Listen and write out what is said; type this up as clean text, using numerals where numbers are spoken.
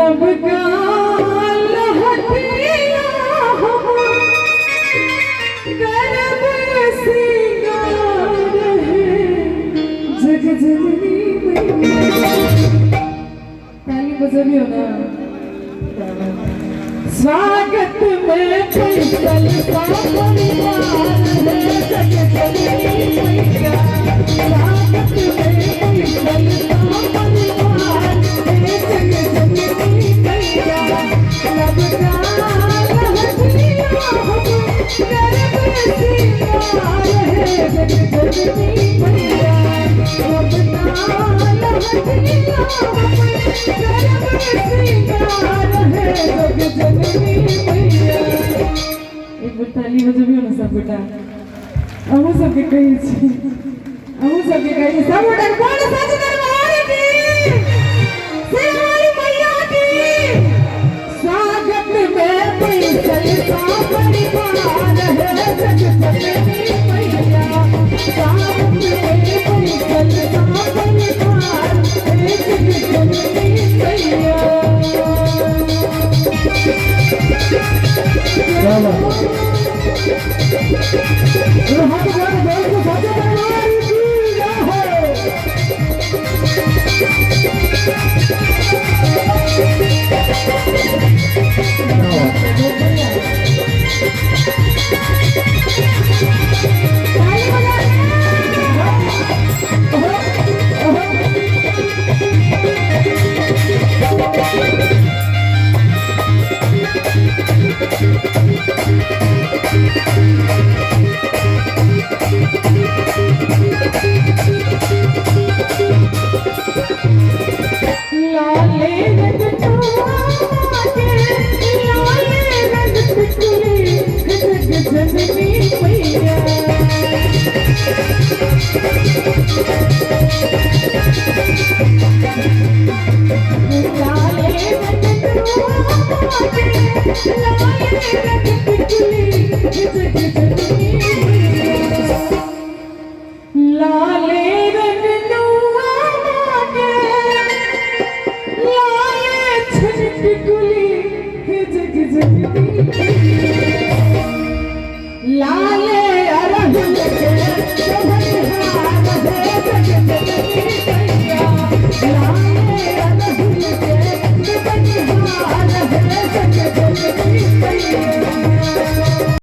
लब का लहठिया गर्भ सिंगार है जग जननी मैया। ताली बजानी हो ना। स्वागत में पैदल का परिवार है जग जननी मैया। स्वागत में पैदल का परिवार है जग जननी मैया। लब का लहठिया गर्भ सिंगार है जग जननी मैया। लब का लहठिया गर्भ सिंगार है जग जननी मैया। एक बार ताली बजाबियो ना सब बेटा। हमहू सबके कहै छी, हमहू सबके कहै छी सब बेटा बोल सच दरबार की सिंहारी मैया की। स्वागत में पैदल का परिवार है जग जननी मैया। स्वागत में पैदल का परिवार है जग जननी मैया। La